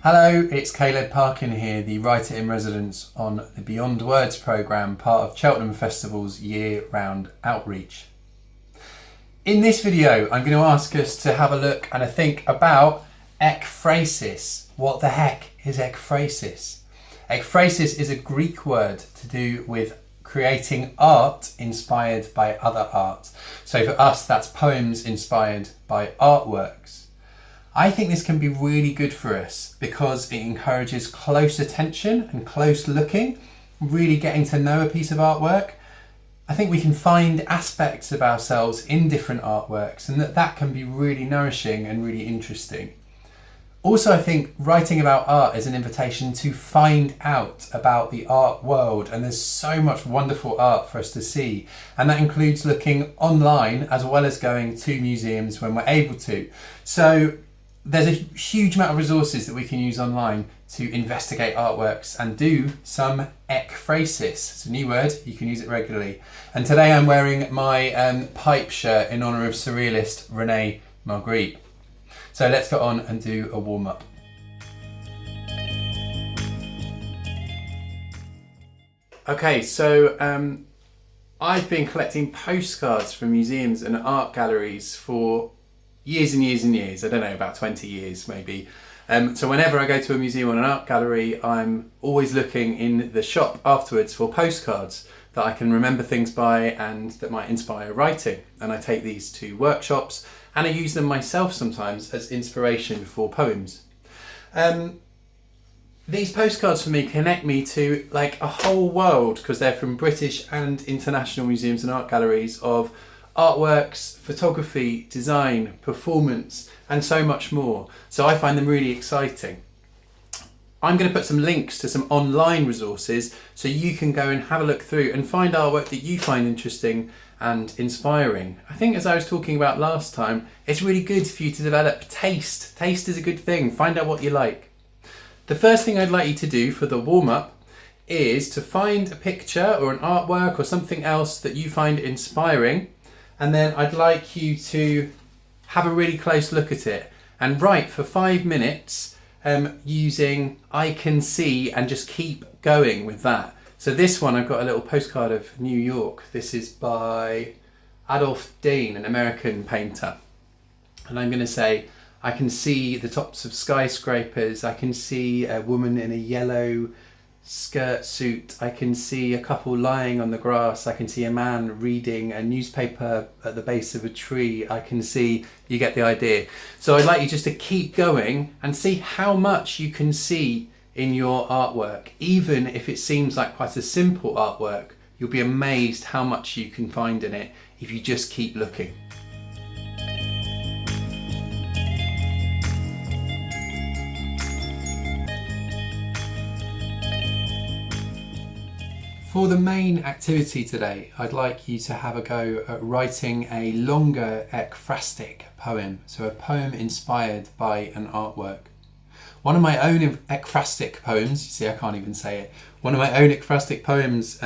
Hello, it's Caleb Parkin here, the writer in residence on the Beyond Words programme, part of Cheltenham Festival's year-round outreach. In this video, I'm going to ask us to have a look and a think about ekphrasis. What the heck is ekphrasis? Ekphrasis is a Greek word to do with creating art inspired by other art. So for us, that's poems inspired by artworks. I think this can be really good for us because it encourages close attention and close looking, really getting to know a piece of artwork. I think we can find aspects of ourselves in different artworks, and that can be really nourishing and really interesting. Also, I think writing about art is an invitation to find out about the art world, and there's so much wonderful art for us to see, and that includes looking online as well as going to museums when we're able to. So there's a huge amount of resources that we can use online to investigate artworks and do some ekphrasis. It's a new word, you can use it regularly. And today I'm wearing my pipe shirt in honour of surrealist René Magritte. So let's go on and do a warm-up. Okay, so I've been collecting postcards from museums and art galleries for years and years and years. I don't know, about 20 years maybe. So whenever I go to a museum or an art gallery, I'm always looking in the shop afterwards for postcards that I can remember things by and that might inspire writing. And I take these to workshops and I use them myself sometimes as inspiration for poems. These postcards for me connect me to like a whole world, because they're from British and international museums and art galleries, of artworks, photography, design, performance, and so much more. So I find them really exciting. I'm going to put some links to some online resources so you can go and have a look through and find artwork that you find interesting and inspiring. I think, as I was talking about last time, it's really good for you to develop taste. Taste is a good thing. Find out what you like. The first thing I'd like you to do for the warm-up is to find a picture or an artwork or something else that you find inspiring, and then I'd like you to have a really close look at it and write for 5 minutes using I can see, and just keep going with that. So this one, I've got a little postcard of New York. This is by Adolf Dean, an American painter. And I'm going to say, I can see the tops of skyscrapers. I can see a woman in a yellow skirt suit. I can see a couple lying on the grass. I can see a man reading a newspaper at the base of a tree. I can see, you get the idea. So I'd like you just to keep going and see how much you can see in your artwork. Even if it seems like quite a simple artwork, you'll be amazed how much you can find in it if you just keep looking. For the main activity today, I'd like you to have a go at writing a longer ekphrastic poem, so a poem inspired by an artwork. One of my own ekphrastic poems, you see I can't even say it, one of my own ekphrastic poems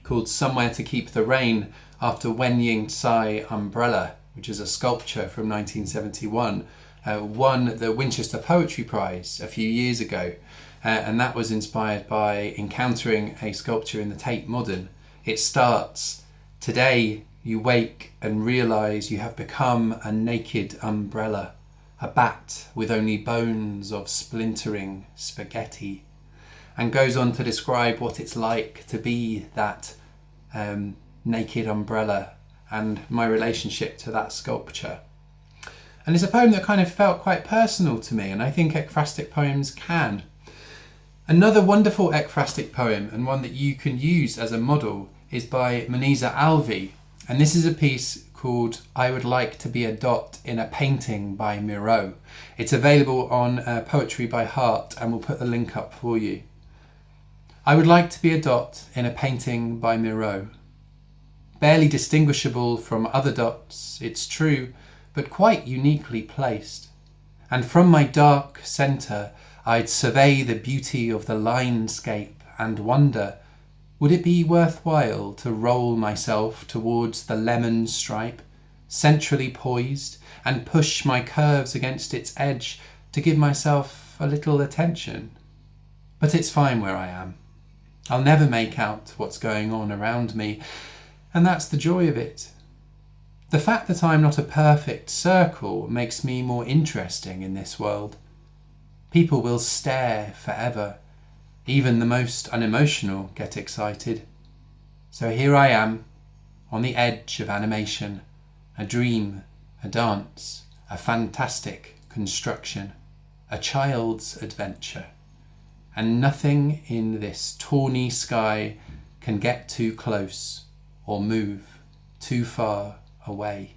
called Somewhere to Keep the Rain, after Wen Ying Tsai Umbrella, which is a sculpture from 1971, won the Winchester Poetry Prize a few years ago. And that was inspired by encountering a sculpture in the Tate Modern. It starts, "Today you wake and realise you have become a naked umbrella, a bat with only bones of splintering spaghetti," and goes on to describe what it's like to be that naked umbrella and my relationship to that sculpture. And it's a poem that kind of felt quite personal to me, and I think ekphrastic poems can. Another wonderful ekphrastic poem, and one that you can use as a model, is by Moniza Alvi, and this is a piece called I Would Like to Be a Dot in a Painting by Miro. It's available on Poetry by Heart, and we'll put the link up for you. I would like to be a dot in a painting by Miro. Barely distinguishable from other dots, it's true, but quite uniquely placed. And from my dark centre, I'd survey the beauty of the landscape and wonder, would it be worthwhile to roll myself towards the lemon stripe, centrally poised, and push my curves against its edge to give myself a little attention. But it's fine where I am. I'll never make out what's going on around me, and that's the joy of it. The fact that I'm not a perfect circle makes me more interesting in this world. People will stare forever. Even the most unemotional get excited. So here I am, on the edge of animation, a dream, a dance, a fantastic construction, a child's adventure. And nothing in this tawny sky can get too close or move too far away.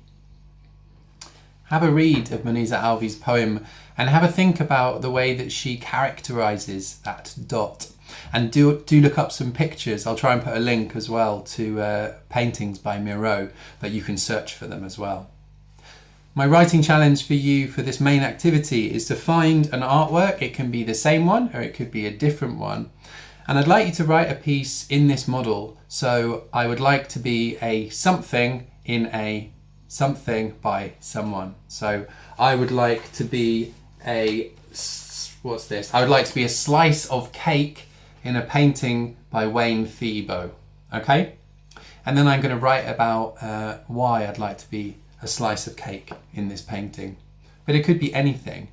Have a read of Moniza Alvi's poem and have a think about the way that she characterises that dot. And do look up some pictures. I'll try and put a link as well to paintings by Miro, but you can search for them as well. My writing challenge for you for this main activity is to find an artwork. It can be the same one or it could be a different one. And I'd like you to write a piece in this model. So I would like to be a something in a something by someone. So I would like to be a, what's this? I would like to be a slice of cake in a painting by Wayne Thiebaud. Okay? And then I'm going to write about why I'd like to be a slice of cake in this painting. But it could be anything.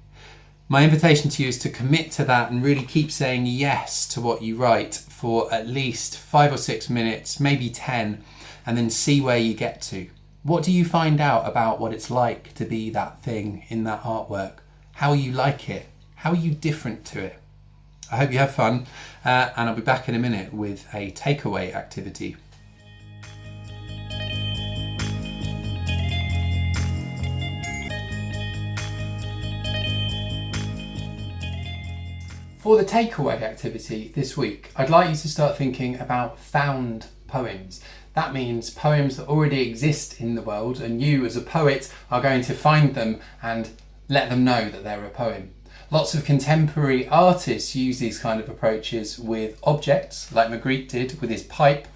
My invitation to you is to commit to that and really keep saying yes to what you write for at least 5 or 6 minutes, maybe 10, and then see where you get to. What do you find out about what it's like to be that thing in that artwork? How you like it? How are you different to it? I hope you have fun, and I'll be back in a minute with a takeaway activity. For the takeaway activity this week, I'd like you to start thinking about found poems. That means poems that already exist in the world, and you as a poet are going to find them and let them know that they're a poem. Lots of contemporary artists use these kind of approaches with objects, like Magritte did with his pipe,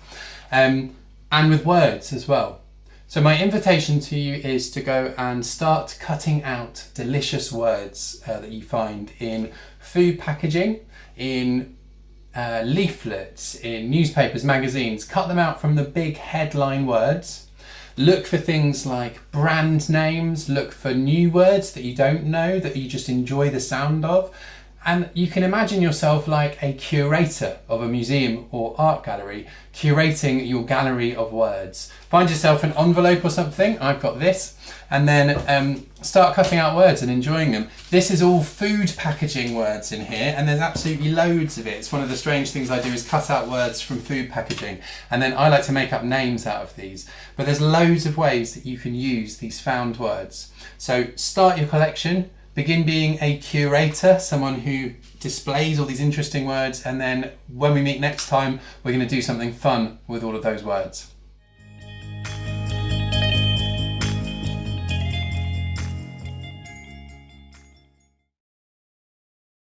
and with words as well. So my invitation to you is to go and start cutting out delicious words that you find in food packaging, in leaflets, in newspapers, magazines. Cut them out from the big headline words. Look for things like brand names, look for new words that you don't know, that you just enjoy the sound of. And you can imagine yourself like a curator of a museum or art gallery, curating your gallery of words. Find yourself an envelope or something, I've got this, and then start cutting out words and enjoying them. This is all food packaging words in here, and there's absolutely loads of it. It's one of the strange things I do is cut out words from food packaging, and then I like to make up names out of these. But there's loads of ways that you can use these found words. So start your collection. Begin being a curator, someone who displays all these interesting words, and then when we meet next time, we're going to do something fun with all of those words.